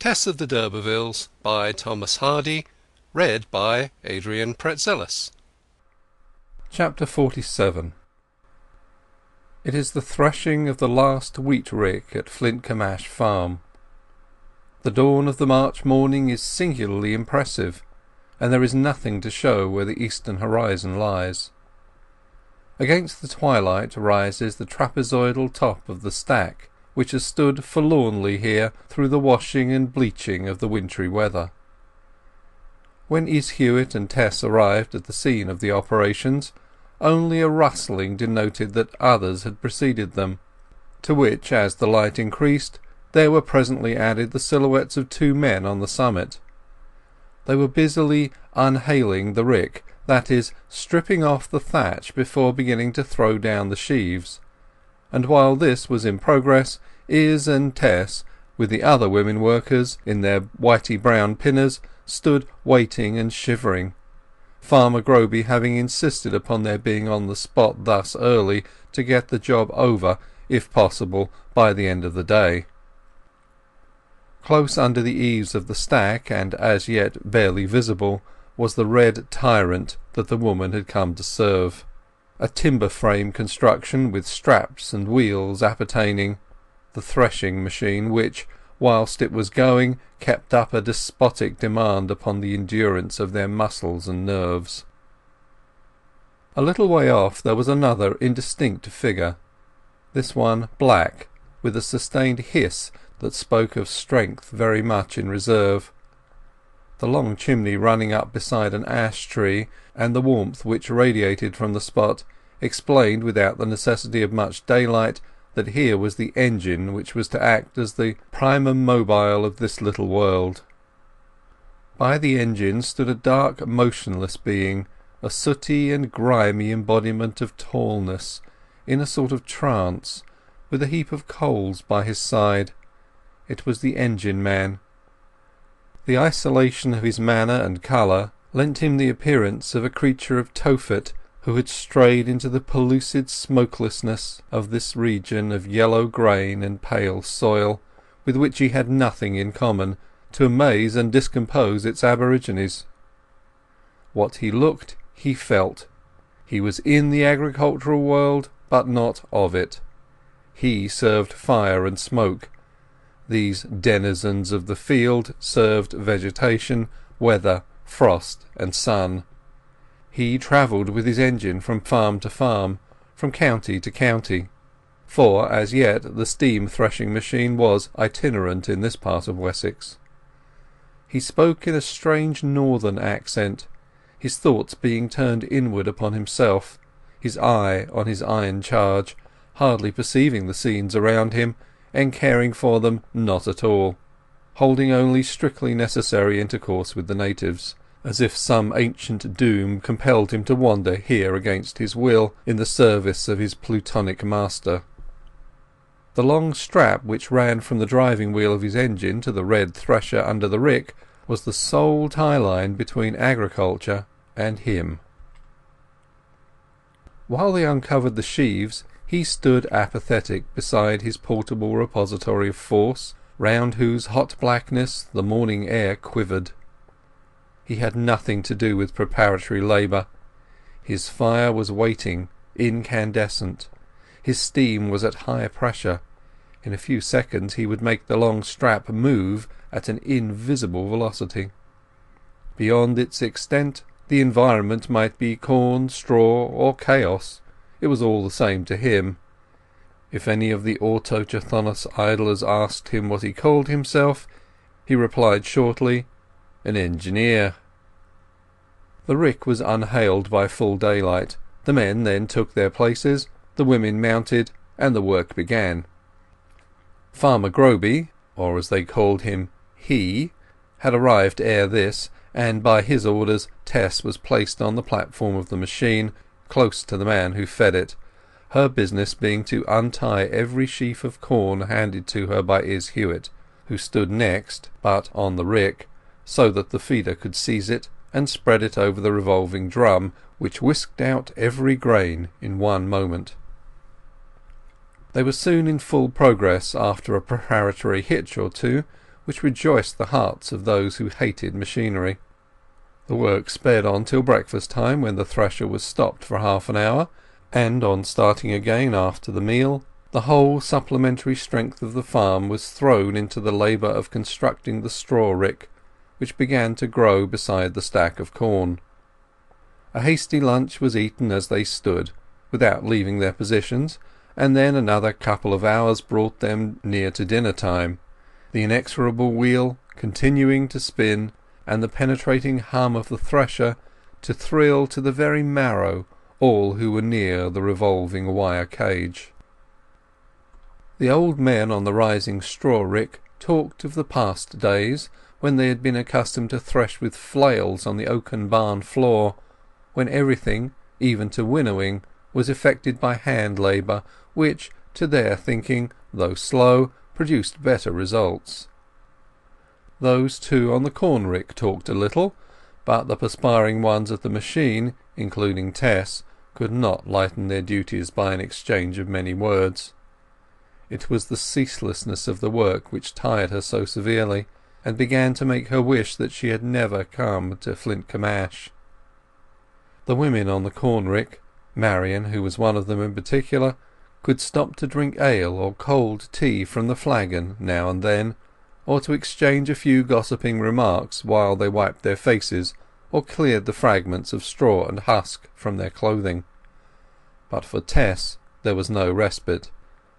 Tess of the Durbeyfields by Thomas Hardy. Read by Adrian Pretzelis. Chapter 47. It is the threshing of the last wheat rick at Flintcomb farm. The dawn of the March morning is singularly impressive, and there is nothing to show where the eastern horizon lies. Against the twilight rises the trapezoidal top of the stack, which has stood forlornly here through the washing and bleaching of the wintry weather. When Izz Huett and Tess arrived at the scene of the operations, only a rustling denoted that others had preceded them, to which, as the light increased, there were presently added the silhouettes of two men on the summit. They were busily unhaling the rick, that is, stripping off the thatch before beginning to throw down the sheaves, and while this was in progress, Izz and Tess, with the other women workers in their whitey brown pinners, stood waiting and shivering, Farmer Groby having insisted upon their being on the spot thus early to get the job over, if possible, by the end of the day. Close under the eaves of the stack, and as yet barely visible, was the red tyrant that the woman had come to serve. A timber frame construction with straps and wheels appertaining, the threshing machine which, whilst it was going, kept up a despotic demand upon the endurance of their muscles and nerves. A little way off there was another indistinct figure, this one black, with a sustained hiss that spoke of strength very much in reserve. The long chimney running up beside an ash tree, and the warmth which radiated from the spot, explained without the necessity of much daylight that here was the engine which was to act as the primum mobile of this little world. By the engine stood a dark motionless being, a sooty and grimy embodiment of tallness, in a sort of trance, with a heap of coals by his side. It was the engine man. The isolation of his manner and colour lent him the appearance of a creature of Tophet who had strayed into the pellucid smokelessness of this region of yellow grain and pale soil, with which he had nothing in common, to amaze and discompose its aborigines. What he looked he felt. He was in the agricultural world, but not of it. He served fire and smoke. These denizens of the field served vegetation, weather, frost and sun. He travelled with his engine from farm to farm, from county to county, for as yet the steam threshing machine was itinerant in this part of Wessex. He spoke in a strange northern accent, his thoughts being turned inward upon himself, his eye on his iron charge, hardly perceiving the scenes around him, and caring for them not at all, holding only strictly necessary intercourse with the natives, as if some ancient doom compelled him to wander here against his will in the service of his plutonic master. The long strap which ran from the driving wheel of his engine to the red thresher under the rick was the sole tie-line between agriculture and him. While they uncovered the sheaves, he stood apathetic beside his portable repository of force, round whose hot blackness the morning air quivered. He had nothing to do with preparatory labour. His fire was waiting, incandescent. His steam was at high pressure. In a few seconds he would make the long strap move at an invisible velocity. Beyond its extent the environment might be corn, straw, or chaos. It was all the same to him. If any of the autochthonous idlers asked him what he called himself, he replied shortly, "An engineer." The rick was unhaled by full daylight. The men then took their places, the women mounted, and the work began. Farmer Groby, or as they called him, he, had arrived ere this, and by his orders Tess was placed on the platform of the machine, close to the man who fed it, her business being to untie every sheaf of corn handed to her by Izz Huett, who stood next, but on the rick, so that the feeder could seize it and spread it over the revolving drum, which whisked out every grain in one moment. They were soon in full progress after a preparatory hitch or two, which rejoiced the hearts of those who hated machinery. The work sped on till breakfast time, when the thresher was stopped for half an hour, and on starting again after the meal, the whole supplementary strength of the farm was thrown into the labour of constructing the straw rick, which began to grow beside the stack of corn. A hasty lunch was eaten as they stood, without leaving their positions, and then another couple of hours brought them near to dinner time, the inexorable wheel continuing to spin, and the penetrating hum of the thresher to thrill to the very marrow all who were near the revolving wire cage. The old men on the rising straw rick talked of the past days, when they had been accustomed to thresh with flails on the oaken barn floor, when everything, even to winnowing, was effected by hand labour, which, to their thinking, though slow, produced better results. Those too on the corn rick talked a little, but the perspiring ones at the machine, including Tess, could not lighten their duties by an exchange of many words. It was the ceaselessness of the work which tired her so severely, and began to make her wish that she had never come to Flintcomb. The women on the corn rick, Marian, who was one of them in particular, could stop to drink ale or cold tea from the flagon now and then, or to exchange a few gossiping remarks while they wiped their faces or cleared the fragments of straw and husk from their clothing. But for Tess there was no respite,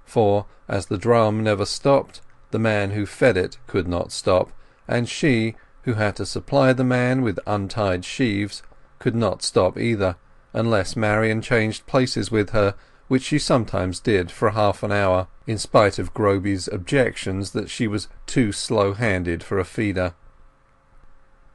for, as the drum never stopped, the man who fed it could not stop, and she, who had to supply the man with untied sheaves, could not stop either, unless Marian changed places with her, which she sometimes did for half an hour, in spite of Groby's objections that she was too slow-handed for a feeder.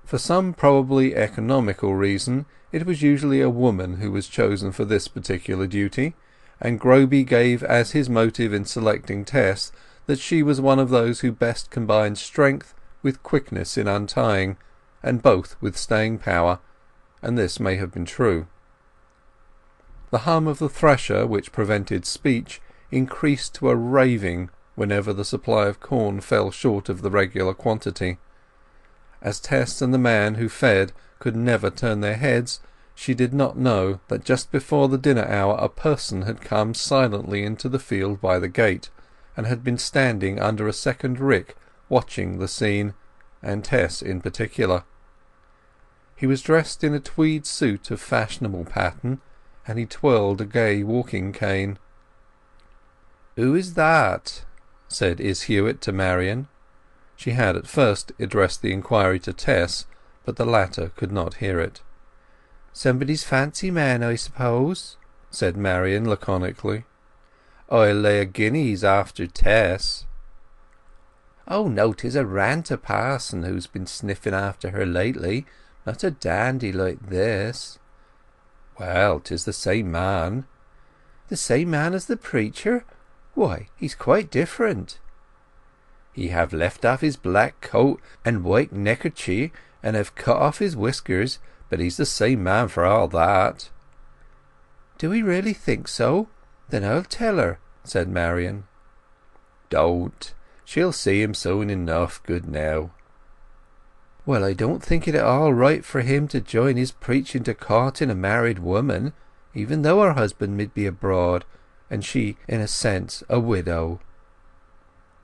For some probably economical reason it was usually a woman who was chosen for this particular duty, and Groby gave as his motive in selecting Tess that she was one of those who best combined strength with quickness in untying, and both with staying power, and this may have been true. The hum of the thresher, which prevented speech, increased to a raving whenever the supply of corn fell short of the regular quantity. As Tess and the man who fed could never turn their heads, she did not know that just before the dinner hour a person had come silently into the field by the gate, and had been standing under a second rick watching the scene, and Tess in particular. He was dressed in a tweed suit of fashionable pattern, and he twirled a gay walking cane. "Who is that?" said Izz Huett to Marian. She had at first addressed the inquiry to Tess, but the latter could not hear it. "Somebody's fancy man, I suppose," said Marian laconically. "I'll lay a guinea he's after Tess." "Oh no, 'tis a ranter parson who's been sniffing after her lately, not a dandy like this." "Well, 'tis the same man." "The same man as the preacher? Why, he's quite different." "He have left off his black coat and white neckerchief, and have cut off his whiskers, but he's the same man for all that." "Do we really think so? Then I'll tell her," said Marian. "Don't. She'll see him soon enough, good now." "Well, I don't think it at all right for him to join his preaching to courting a married woman, even though her husband mid be abroad, and she, in a sense, a widow."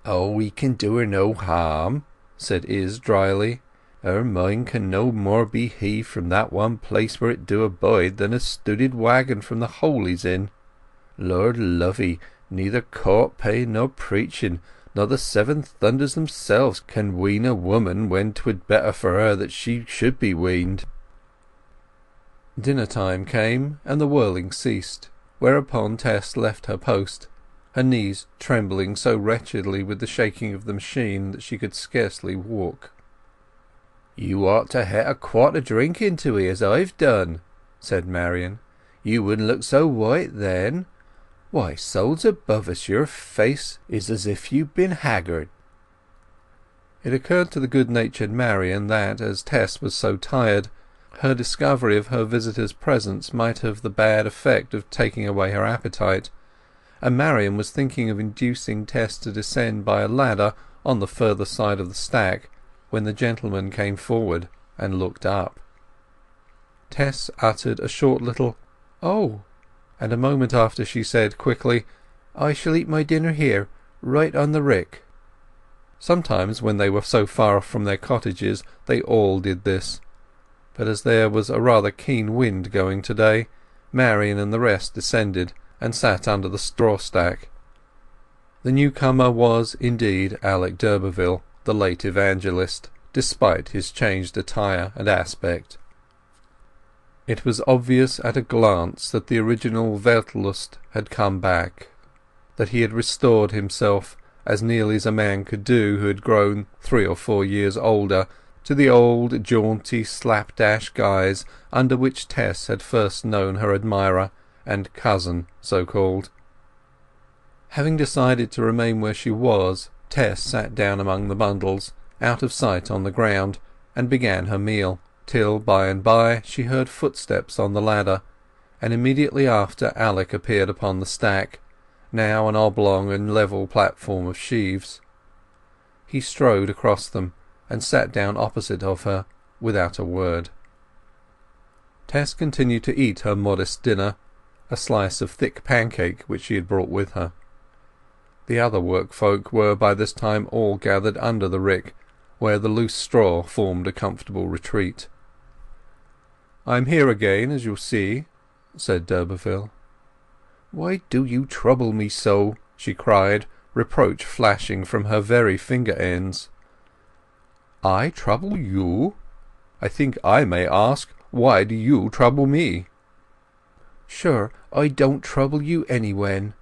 "Oh, he can do her no harm," said Izz dryly. "Her mind can no more be heaved from that one place where it do abide than a studded waggon from the hole he's in. Lord love 'ee, neither court paying nor preaching, nor the seven thunders themselves can wean a woman when 'twould better for her that she should be weaned." Dinner time came, and the whirling ceased, whereupon Tess left her post, her knees trembling so wretchedly with the shaking of the machine that she could scarcely walk. "You ought to het a quart of drink into 'ee, as I've done," said Marian. "You wouldn't look so white then. Why, souls above us, your face is as if you'd been haggard." It occurred to the good-natured Marian that, as Tess was so tired, her discovery of her visitor's presence might have the bad effect of taking away her appetite, and Marian was thinking of inducing Tess to descend by a ladder on the further side of the stack when the gentleman came forward and looked up. Tess uttered a short little "Oh!" and a moment after she said quickly, "I shall eat my dinner here, right on the rick." Sometimes when they were so far from their cottages they all did this, but as there was a rather keen wind going to-day, Marian and the rest descended and sat under the straw stack. The newcomer was indeed Alec d'Urberville, the late evangelist, despite his changed attire and aspect. It was obvious at a glance that the original Weltlust had come back, that he had restored himself as nearly as a man could do who had grown 3 or 4 years older, to the old jaunty slapdash guise under which Tess had first known her admirer and cousin so-called. Having decided to remain where she was, Tess sat down among the bundles, out of sight on the ground, and began her meal, till by and by she heard footsteps on the ladder, and immediately after Alec appeared upon the stack, now an oblong and level platform of sheaves. He strode across them and sat down opposite of her without a word. Tess continued to eat her modest dinner, a slice of thick pancake which she had brought with her. The other workfolk were by this time all gathered under the rick, where the loose straw formed a comfortable retreat. "I am here again, as you'll see," said d'Urberville. "Why do you trouble me so?" she cried, reproach flashing from her very finger ends. "I trouble you? I think I may ask, why do you trouble me?" "Sure, I don't trouble you anywhen."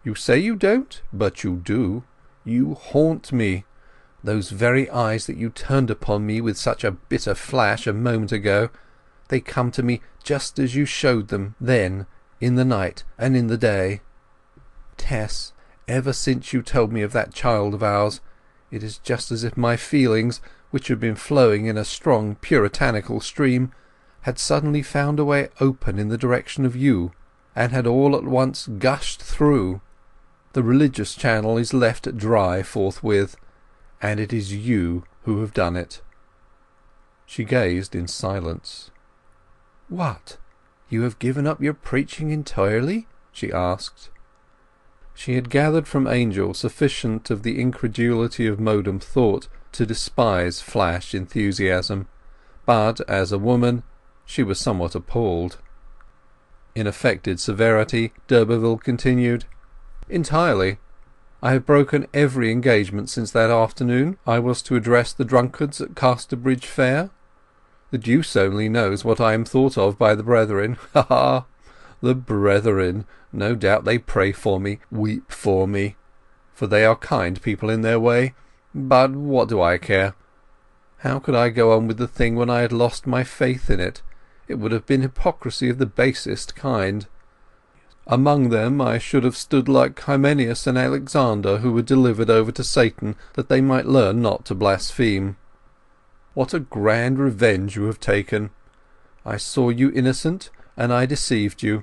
"You say you don't, but you do. You haunt me. Those very eyes that you turned upon me with such a bitter flash a moment ago, they come to me just as you showed them then, in the night and in the day. Tess, ever since you told me of that child of ours, it is just as if my feelings, which have been flowing in a strong puritanical stream, had suddenly found a way open in the direction of you, and had all at once gushed through. The religious channel is left dry forthwith, and it is you who have done it." She gazed in silence. "What? You have given up your preaching entirely?" she asked. She had gathered from Angel sufficient of the incredulity of modern thought to despise flash enthusiasm, but as a woman she was somewhat appalled. In affected severity d'Urberville continued, "Entirely. I have broken every engagement since that afternoon I was to address the drunkards at Casterbridge Fair. The deuce only knows what I am thought of by the brethren. Ha ha! The brethren! No doubt they pray for me, weep for me, for they are kind people in their way. But what do I care? How could I go on with the thing when I had lost my faith in it? It would have been hypocrisy of the basest kind. Among them I should have stood like Hymenaeus and Alexander, who were delivered over to Satan that they might learn not to blaspheme. What a grand revenge you have taken! I saw you innocent, and I deceived you.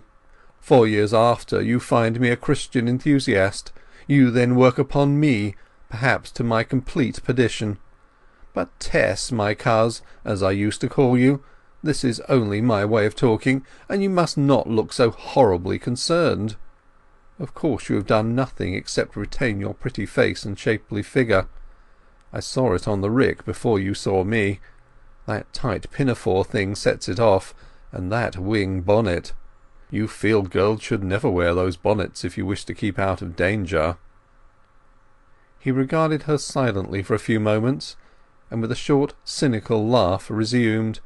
4 years after, you find me a Christian enthusiast. You then work upon me, perhaps to my complete perdition. But Tess, my coz, as I used to call you, this is only my way of talking, and you must not look so horribly concerned. Of course you have done nothing except retain your pretty face and shapely figure. I saw it on the rick before you saw me. That tight pinafore thing sets it off, and that wing bonnet. You field girls should never wear those bonnets if you wish to keep out of danger." He regarded her silently for a few moments, and with a short cynical laugh resumed,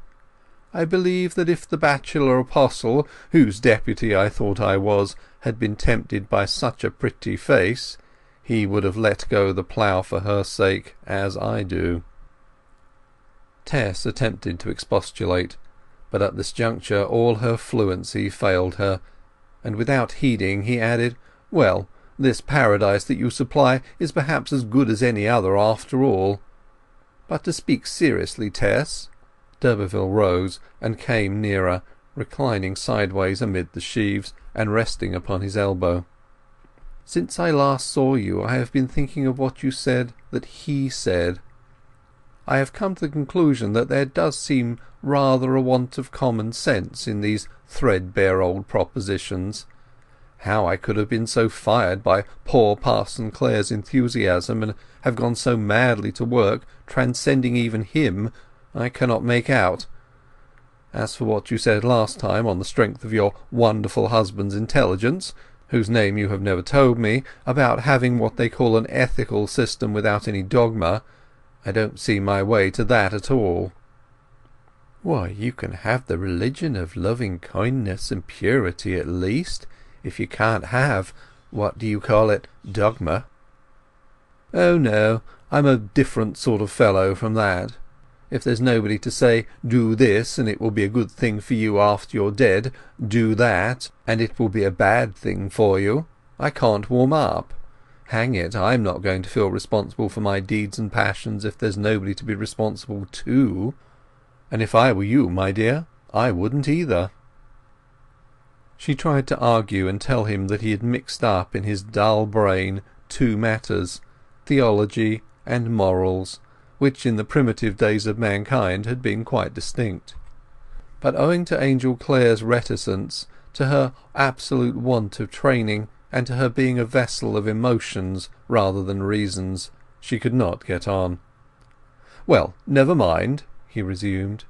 "I believe that if the bachelor apostle, whose deputy I thought I was, had been tempted by such a pretty face, he would have let go the plough for her sake, as I do." Tess attempted to expostulate, but at this juncture all her fluency failed her, and without heeding he added, "Well, this paradise that you supply is perhaps as good as any other after all. But to speak seriously, Tess—" d'Urberville rose and came nearer, reclining sideways amid the sheaves, and resting upon his elbow. Since I last saw you I have been thinking of what you said that he said. I have come to the conclusion that there does seem rather a want of common sense in these threadbare old propositions. How I could have been so fired by poor Parson Clare's enthusiasm, and have gone so madly to work, transcending even him, I cannot make out. As for what you said last time, on the strength of your wonderful husband's intelligence, whose name you have never told me, about having what they call an ethical system without any dogma, I don't see my way to that at all. Why, you can have the religion of loving kindness and purity at least, if you can't have, what do you call it, dogma. Oh no, I'm a different sort of fellow from that. If there's nobody to say, do this and it will be a good thing for you after you're dead, do that and it will be a bad thing for you, I can't warm up. Hang it, I'm not going to feel responsible for my deeds and passions if there's nobody to be responsible to. And if I were you, my dear, I wouldn't either. She tried to argue and tell him that he had mixed up in his dull brain two matters, theology and morals, which in the primitive days of mankind had been quite distinct. But owing to Angel Clare's reticence, to her absolute want of training, and to her being a vessel of emotions rather than reasons, she could not get on. "Well, never mind," he resumed.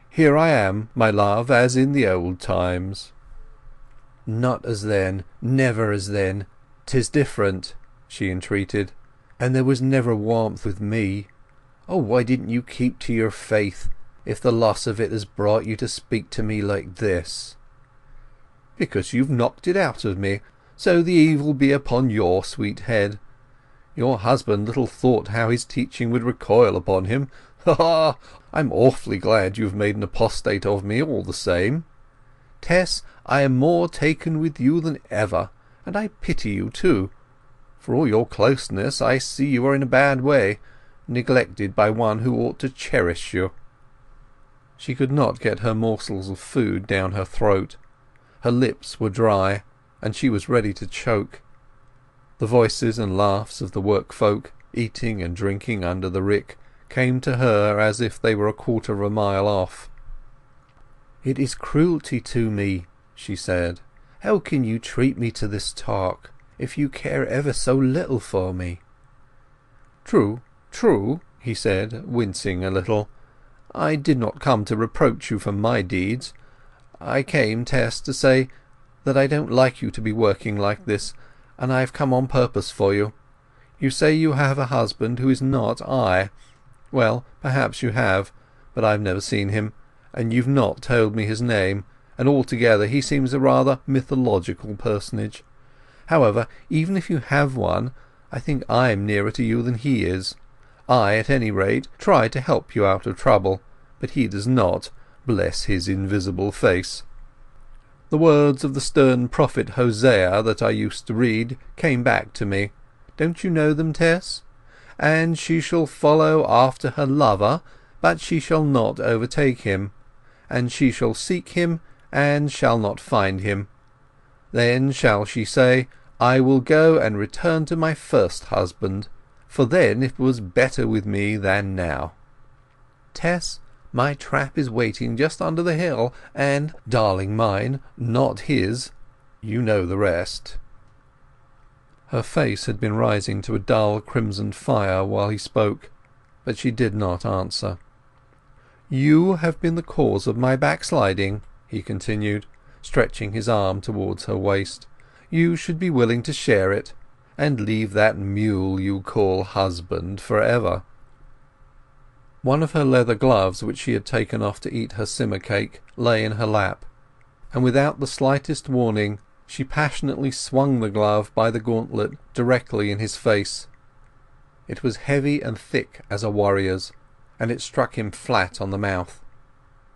"Here I am, my love, as in the old times." "Not as then, never as then. 'Tis different," she entreated. "And there was never warmth with me. Oh, why didn't you keep to your faith, if the loss of it has brought you to speak to me like this?" "Because you've knocked it out of me, so the evil be upon your sweet head. Your husband little thought how his teaching would recoil upon him. Ha ha! I'm awfully glad you've made an apostate of me all the same. Tess, I am more taken with you than ever, and I pity you too. For all your closeness, I see you are in a bad way, neglected by one who ought to cherish you." She could not get her morsels of food down her throat. Her lips were dry, and she was ready to choke. The voices and laughs of the workfolk, eating and drinking under the rick, came to her as if they were a quarter of a mile off. "It is cruelty to me," she said. "How can you treat me to this talk, if you care ever so little for me?" "True, true," he said, wincing a little. "I did not come to reproach you for my deeds. I came, Tess, to say that I don't like you to be working like this, and I have come on purpose for you. You say you have a husband who is not I. Well, perhaps you have, but I've never seen him, and you've not told me his name, and altogether he seems a rather mythological personage. However, even if you have one, I think I'm nearer to you than he is. I, at any rate, try to help you out of trouble, but he does not, bless his invisible face. The words of the stern prophet Hosea that I used to read came back to me. Don't you know them, Tess? And she shall follow after her lover, but she shall not overtake him. And she shall seek him, and shall not find him. Then shall she say, I will go and return to my first husband, for then it was better with me than now. Tess, my trap is waiting just under the hill, and, darling mine, not his, you know the rest." Her face had been rising to a dull crimson fire while he spoke, but she did not answer. "You have been the cause of my backsliding," he continued, stretching his arm towards her waist. "You should be willing to share it, and leave that mule you call husband for ever." One of her leather gloves, which she had taken off to eat her simmer cake, lay in her lap, and without the slightest warning she passionately swung the glove by the gauntlet directly in his face. It was heavy and thick as a warrior's, and it struck him flat on the mouth.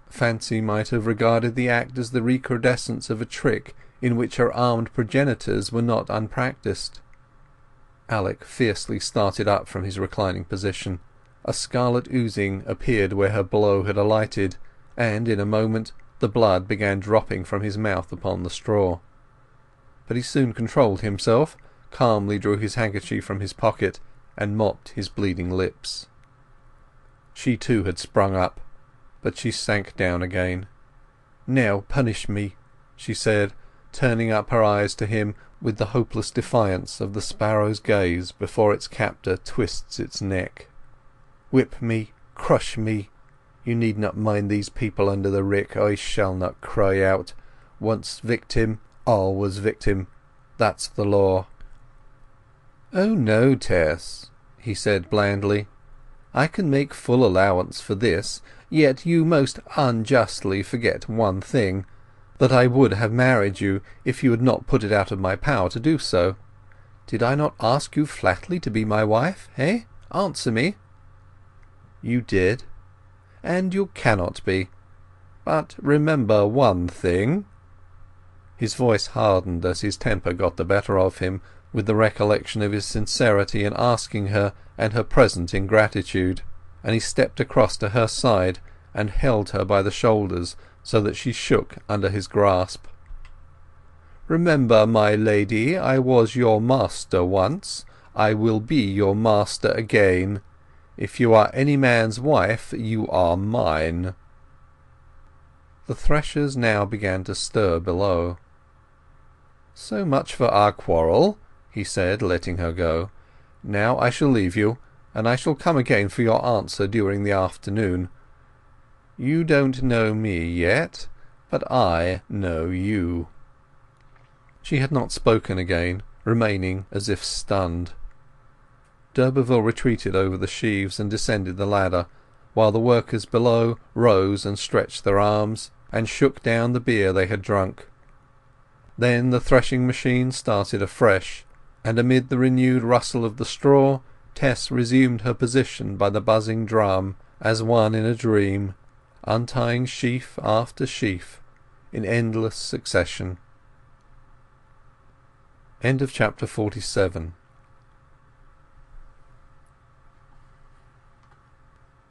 Fancy might have regarded the act as the recrudescence of a trick in which her armed progenitors were not unpractised. Alec fiercely started up from his reclining position. A scarlet oozing appeared where her blow had alighted, and in a moment the blood began dropping from his mouth upon the straw. But he soon controlled himself, calmly drew his handkerchief from his pocket and mopped his bleeding lips. She too had sprung up, but she sank down again. "Now punish me," she said, turning up her eyes to him with the hopeless defiance of the sparrow's gaze before its captor twists its neck. "Whip me, crush me. You need not mind these people under the rick. I shall not cry out. Once victim, always victim. That's the law." "Oh no, Tess," he said blandly. "I can make full allowance for this, yet you most unjustly forget one thing, that I would have married you if you had not put it out of my power to do so. Did I not ask you flatly to be my wife, eh? Answer me." "You did." "And you cannot be. But remember one thing." His voice hardened as his temper got the better of him, with the recollection of his sincerity in asking her and her present ingratitude, and he stepped across to her side and held her by the shoulders so that she shook under his grasp. "Remember, my lady, I was your master once. I will be your master again. If you are any man's wife, you are mine." The threshers now began to stir below. "So much for our quarrel," he said, letting her go. "Now I shall leave you, and I shall come again for your answer during the afternoon. You don't know me yet, but I know you." She had not spoken again, remaining as if stunned. D'Urberville retreated over the sheaves and descended the ladder, while the workers below rose and stretched their arms and shook down the beer they had drunk. Then the threshing machine started afresh, and amid the renewed rustle of the straw Tess resumed her position by the buzzing drum as one in a dream, untying sheaf after sheaf in endless succession. End of chapter 47